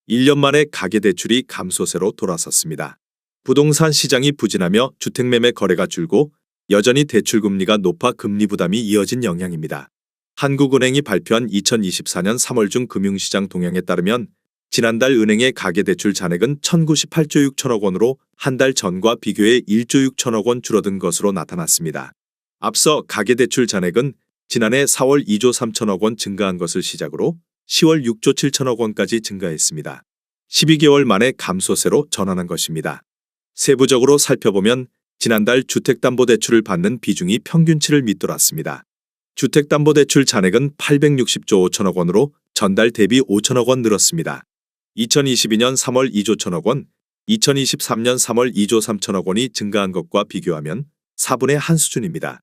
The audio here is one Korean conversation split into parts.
1년 만에 가계대출이 감소세로 돌아섰습니다. 부동산 시장이 부진하며 주택매매 거래가 줄고 여전히 대출금리가 높아 금리 부담이 이어진 영향입니다. 한국은행이 발표한 2024년 3월 중 금융시장 동향에 따르면 지난달 은행의 가계대출 잔액은 1,098조 6천억 원으로 한 달 전과 비교해 1조 6천억 원 줄어든 것으로 나타났습니다. 앞서 가계대출 잔액은 지난해 4월 2조 3천억 원 증가한 것을 시작으로 10월 6조 7천억 원까지 증가했습니다. 12개월 만에 감소세로 전환한 것입니다. 세부적으로 살펴보면 지난달 주택담보대출을 받는 비중이 평균치를 밑돌았습니다. 주택담보대출 잔액은 860조 5천억 원으로 전달 대비 5천억 원 늘었습니다. 2022년 3월 2조 1천억 원, 2023년 3월 2조 3천억 원이 증가한 것과 비교하면 4분의 1 수준입니다.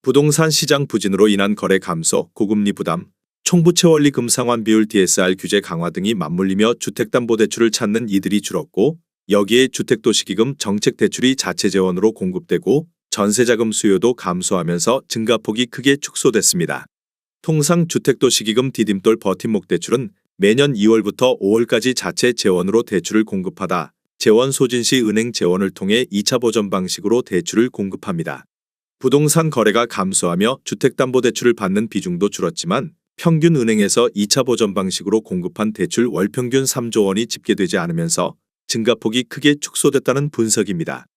부동산 시장 부진으로 인한 거래 감소, 고금리 부담, 총부채 원리 금상환 비율 DSR 규제 강화 등이 맞물리며 주택담보대출을 찾는 이들이 줄었고 여기에 주택도시기금 정책대출이 자체 재원으로 공급되고 전세자금 수요도 감소하면서 증가폭이 크게 축소됐습니다. 통상 주택도시기금 디딤돌 버팀목 대출은 매년 2월부터 5월까지 자체 재원으로 대출을 공급하다 재원 소진 시 은행 재원을 통해 2차 보전 방식으로 대출을 공급합니다. 부동산 거래가 감소하며 주택담보대출을 받는 비중도 줄었지만 평균 은행에서 2차 보전 방식으로 공급한 대출 월평균 3조 원이 집계되지 않으면서 증가폭이 크게 축소됐다는 분석입니다.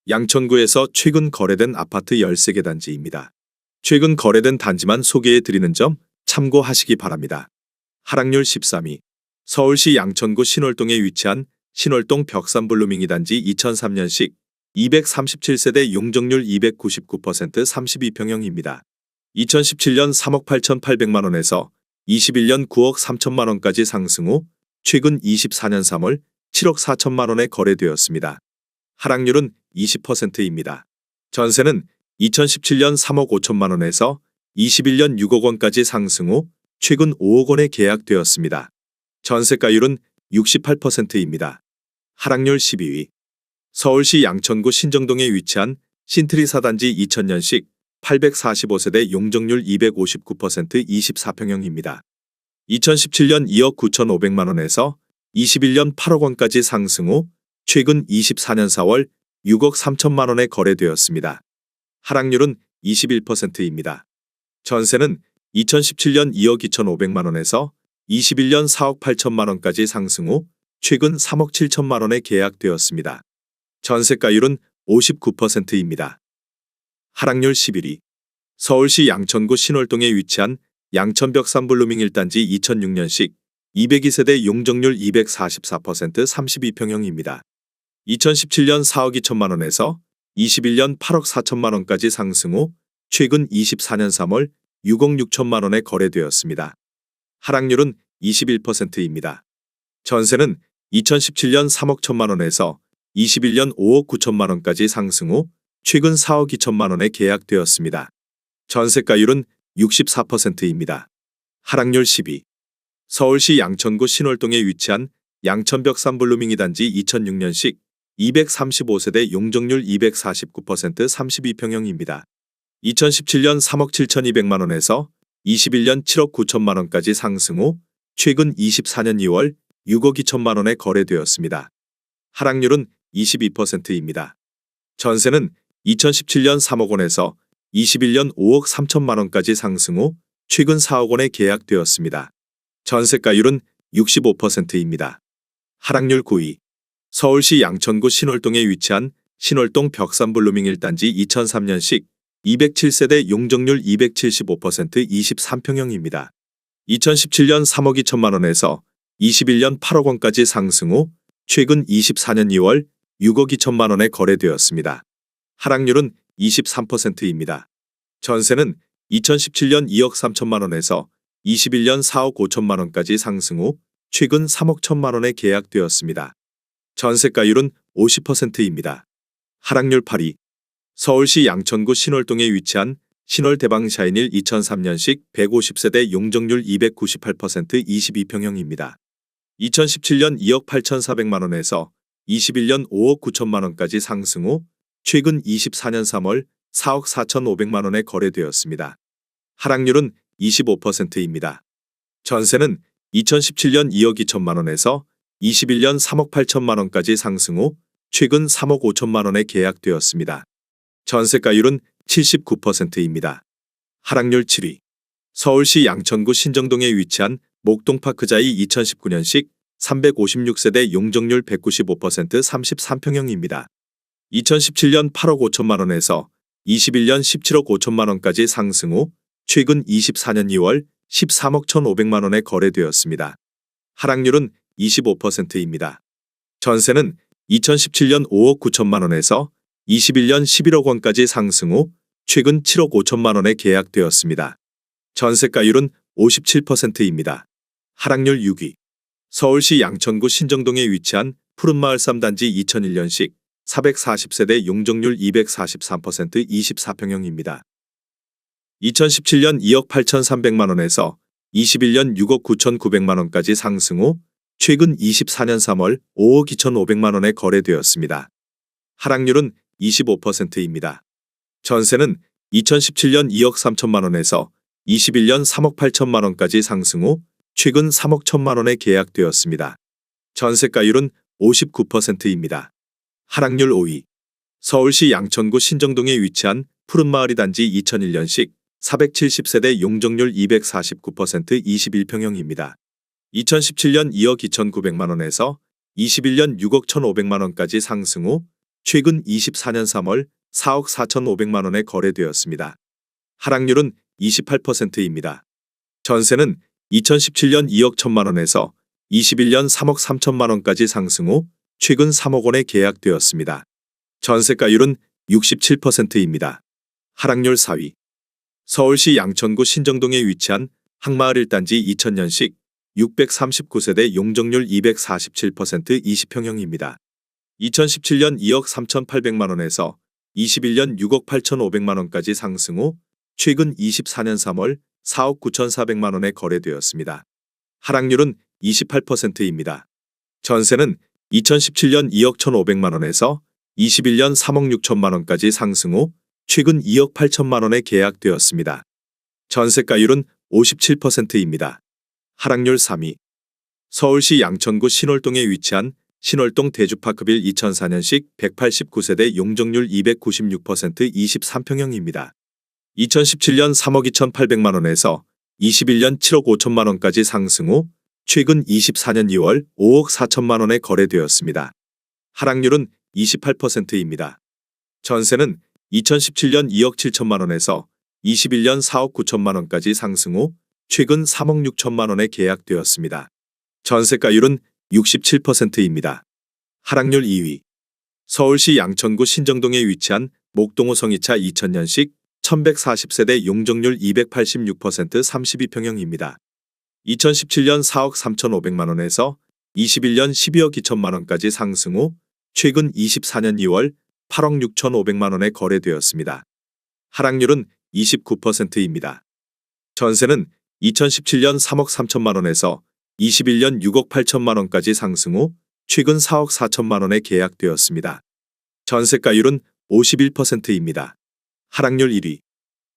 양천구에서 최근 거래된 아파트 13개 단지입니다. 최근 거래된 단지만 소개해 드리는 점 참고하시기 바랍니다. 하락률 13위. 서울시 양천구 신월동에 위치한 신월동 벽산블루밍이 단지 2003년식 237세대 용적률 299% 32평형입니다. 2017년 3억 8,800만 원에서 21년 9억 3천만 원까지 상승 후 최근 24년 3월 7억 4천만 원에 거래되었습니다. 하락률은 20%입니다. 전세는 2017년 3억 5천만 원에서 21년 6억 원까지 상승 후 최근 5억 원에 계약되었습니다. 전세가율은 68%입니다. 하락률 12위. 서울시 양천구 신정동에 위치한 신트리사 단지 2000년식 845세대 용적률 259% 24평형입니다. 2017년 2억 9,500만 원에서 21년 8억 원까지 상승 후 최근 24년 4월 6억 3천만 원에 거래되었습니다. 하락률은 21%입니다. 전세는 2017년 2억 2,500만 원에서 21년 4억 8천만 원까지 상승 후 최근 3억 7천만 원에 계약되었습니다. 전세가율은 59%입니다. 하락률 11위. 서울시 양천구 신월동에 위치한 양천벽산블루밍 1단지 2006년식 202세대 용적률 244% 32평형입니다. 2017년 4억 2천만 원에서 21년 8억 4천만 원까지 상승 후 최근 24년 3월 6억 6천만 원에 거래되었습니다. 하락률은 21%입니다. 전세는 2017년 3억 1천만 원에서 21년 5억 9천만 원까지 상승 후 최근 4억 2천만 원에 계약되었습니다. 전세가율은 64%입니다. 하락률 10위. 서울시 양천구 신월동에 위치한 양천벽산블루밍 2단지 2006년식 235세대 용적률 249% 32평형입니다. 2017년 3억 7,200만 원에서 21년 7억 9천만 원까지 상승 후 최근 24년 2월 6억 2천만 원에 거래되었습니다. 하락률은 22%입니다. 전세는 2017년 3억 원에서 21년 5억 3천만 원까지 상승 후 최근 4억 원에 계약되었습니다. 전세가율은 65%입니다. 하락률 9위. 서울시 양천구 신월동에 위치한 신월동 벽산블루밍 1단지 2003년식 207세대 용적률 275% 23평형입니다. 2017년 3억 2천만 원에서 21년 8억 원까지 상승 후 최근 24년 2월 6억 2천만 원에 거래되었습니다. 하락률은 23%입니다. 전세는 2017년 2억 3천만 원에서 21년 4억 5천만 원까지 상승 후 최근 3억 1천만 원에 계약되었습니다. 전세가율은 50%입니다. 하락률 8위. 서울시 양천구 신월동에 위치한 신월대방샤인일 2003년식 150세대 용적률 298% 22평형입니다. 2017년 2억 8,400만 원에서 21년 5억 9천만 원까지 상승 후 최근 24년 3월 4억 4,500만 원에 거래되었습니다. 하락률은 25%입니다. 전세는 2017년 2억 2천만 원에서 21년 3억 8천만 원까지 상승 후 최근 3억 5천만 원에 계약되었습니다. 전세가율은 79%입니다. 하락률 7위. 서울시 양천구 신정동에 위치한 목동파크자이 2019년식 356세대 용적률 195% 33평형입니다. 2017년 8억 5천만 원에서 21년 17억 5천만 원까지 상승 후 최근 24년 2월 13억 1,500만 원에 거래되었습니다. 하락률은 25%입니다. 전세는 2017년 5억 9천만 원에서 21년 11억 원까지 상승 후 최근 7억 5천만 원에 계약되었습니다. 전세가율은 57%입니다. 하락률 6위. 서울시 양천구 신정동에 위치한 푸른마을 3단지 2001년식 440세대 용적률 243% 24평형입니다. 2017년 2억 8,300만 원에서 21년 6억 9,900만 원까지 상승 후 최근 24년 3월 5억 2,500만 원에 거래되었습니다. 하락률은 25%입니다. 전세는 2017년 2억 3천만 원에서 21년 3억 8천만 원까지 상승 후 최근 3억 1천만 원에 계약되었습니다. 전세가율은 59%입니다. 하락률 5위. 서울시 양천구 신정동에 위치한 푸른마을 2단지 2001년식 470세대 용적률 249% 21평형입니다. 2017년 2억 2,900만 원에서 21년 6억 1,500만 원까지 상승 후 최근 24년 3월 4억 4,500만 원에 거래되었습니다. 하락률은 28%입니다. 전세는 2017년 2억 1천만 원에서 21년 3억 3천만 원까지 상승 후 최근 3억 원에 계약되었습니다. 전세가율은 67%입니다. 하락률 4위. 서울시 양천구 신정동에 위치한 항마을 1단지 2000년식 639세대 용적률 247% 20평형입니다. 2017년 2억 3,800만 원에서 21년 6억 8,500만 원까지 상승 후 최근 24년 3월 4억 9,400만 원에 거래되었습니다. 하락률은 28%입니다. 전세는 2017년 2억 1,500만 원에서 21년 3억 6천만 원까지 상승 후 최근 2억 8천만 원에 계약되었습니다. 전세가율은 57%입니다. 하락률 3위. 서울시 양천구 신월동에 위치한 신월동 대주파크빌 2004년식 189세대 용적률 296% 23평형입니다. 2017년 3억 2,800만 원에서 21년 7억 5천만 원까지 상승 후 최근 24년 2월 5억 4천만 원에 거래되었습니다. 하락률은 28%입니다. 전세는 2017년 2억 7천만 원에서 21년 4억 9천만 원까지 상승 후 최근 3억 6천만 원에 계약되었습니다. 전세가율은 67%입니다. 하락률 2위. 서울시 양천구 신정동에 위치한 목동호 성이차 2000년식 1140세대 용적률 286% 32평형입니다. 2017년 4억 3,500만 원에서 21년 12억 2천만 원까지 상승 후 최근 24년 2월 8억 6,500만 원에 거래되었습니다. 하락률은 29%입니다. 전세는 2017년 3억 3천만 원에서 21년 6억 8천만 원까지 상승 후 최근 4억 4천만 원에 계약되었습니다. 전세가율은 51%입니다. 하락률 1위.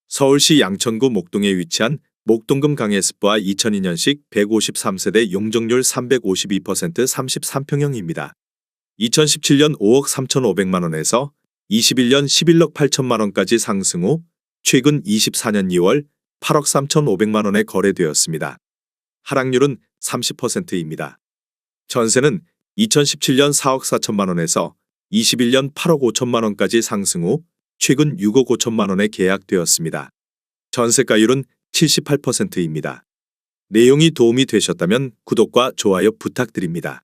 서울시 양천구 목동에 위치한 목동금 강예스파 2002년식 153세대 용적률 352% 33평형입니다. 2017년 5억 3,500만 원에서 21년 11억 8천만 원까지 상승 후 최근 24년 2월 8억 3,500만 원에 거래되었습니다. 하락률은 30%입니다. 전세는 2017년 4억 4천만 원에서 21년 8억 5천만 원까지 상승 후 최근 6억 5천만 원에 계약되었습니다. 전세가율은 78%입니다. 내용이 도움이 되셨다면 구독과 좋아요 부탁드립니다.